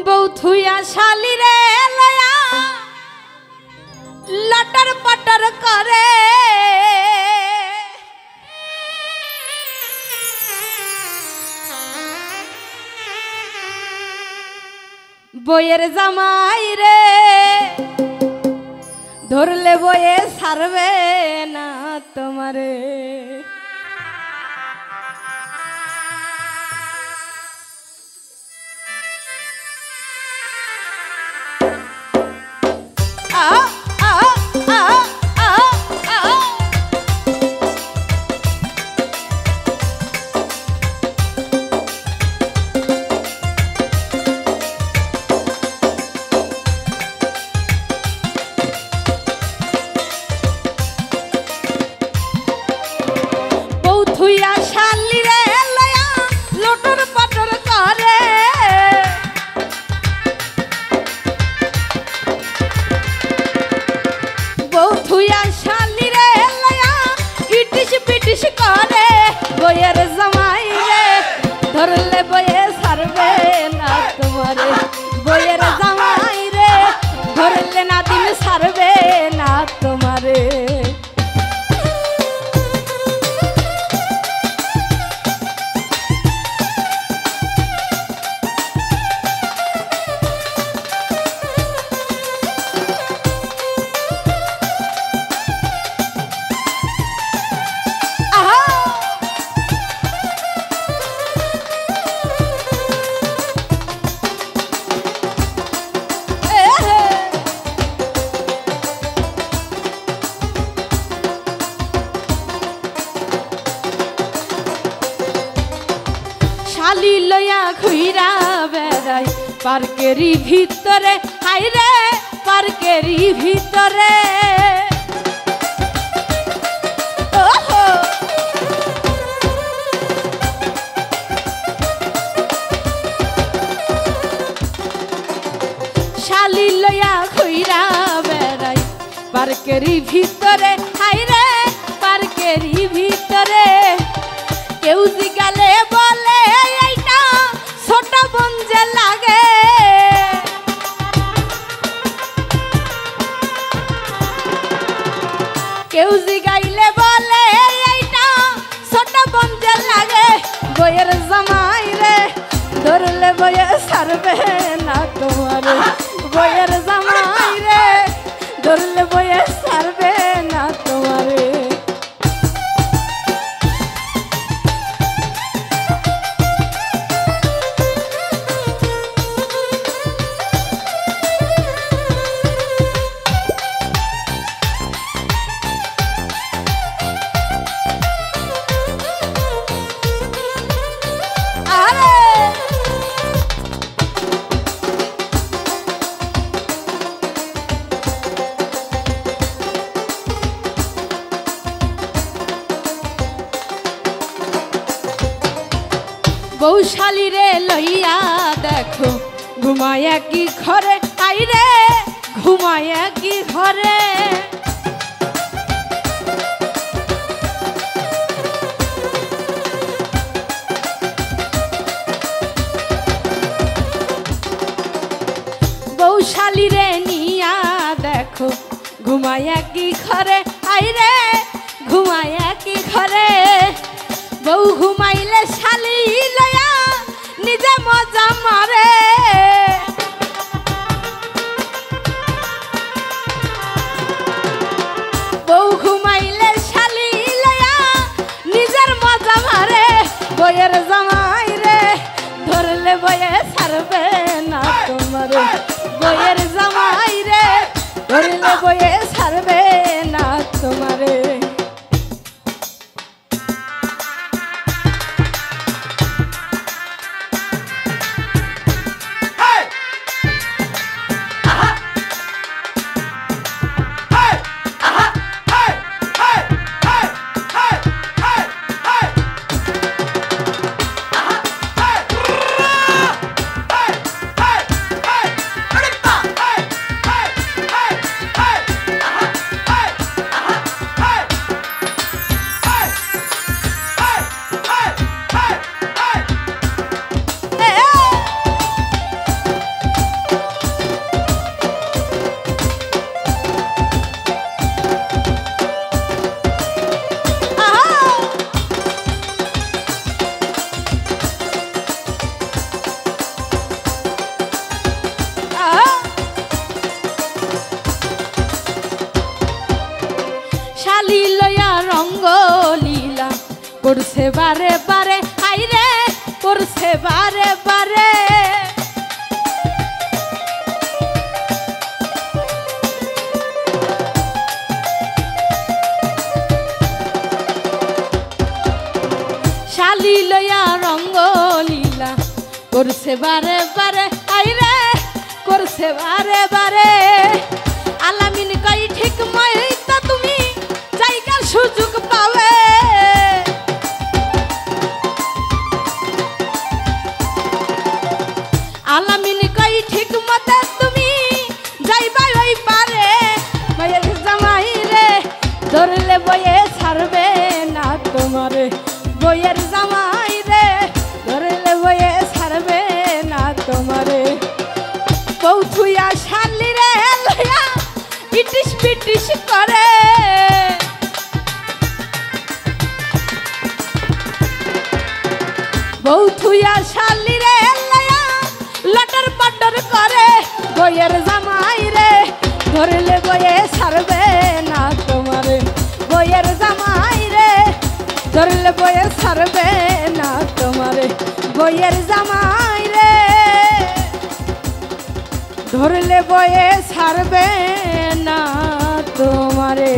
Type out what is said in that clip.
বৌথুয়া শালি রে লয়া লটর পটর করে বইয়ের জামাই রে ধরলে বয়ে ছাড়বে না তোমারে বইয়ের জামাই রে ধরলে বয়ে ছাড়বে না তোমারে বইয়ের জামাই রে ধরলে না দিন ছাড়বে না তোমারে শালি লয়া ঘুইরা বেড়াই পার্কেরই ভিতরে হাইরে পার্কেরই ভিতরে শালি লয়া ঘুইরা বেড়াই পার্কেরই ভিতরে হাইরে পার্কেরই ভিতরে কেউ জিগালে বলে এইটা ছোট বোন যে লাগে কেউ জিগাইলে বলে এইটা ছোট বোন যে লাগে বইয়ের জামাই রে ধরলে বয়ে ছাড়বে না তোমারে বইয়ের জামাই রে ধরলে বয়ে ছাড়বে না তোমারে বৌশালী রে লইয়া দেখো ঘুমায় কি ঘরে আইরে ঘুমায় কি ঘরে বৌশালী রে নিয়া দেখো ঘুমায় কি ঘরে আইরে ঘুমায় কি ঘরে বউ ঘুমাইলে শালি লয়া নিজে মজা মারে বউ ঘুমাইলে শালি লয়া নিজের মজা মারে বইয়ের জামাই রে ধরলে বয়ে ছাড়বে না তোমারে বইয়ের জামাই রে ধরলে বয়ে ছাড়বে না তোমারে করছে বারে বারে আইরে করছে বারে বারে শালি লইয়া রঙ্গ লীলা করছে বারে বারে আইরে করছে বারে বারে আলামিন কই ঠিক মইতা তুমি জায়গার সুযোগ পাবে আলামিন কই ঠিক মতে তুমি যাইবা ওই পারে বইয়ের জামাই রে ধরলে বইয়ে ছাড়বে না তোমারে বইয়ের জামাই রে ধরলে বইয়ে ছাড়বে না তোমারে বউথুয়া শালি রে লইয়া ইটিস পিটিস করে বউথুয়া শালি রে লইয়া লটর পটর করে বইয়ের জামাই রে ধরলে বইয়ে ছাড়বে না তোমারে বইয়ের জামাই রে ধরলে বইয়ে ছাড়বে না তোমারে বইয়ের জামাই রে ধরলে বইয়ে ছাড়বে না তোমারে।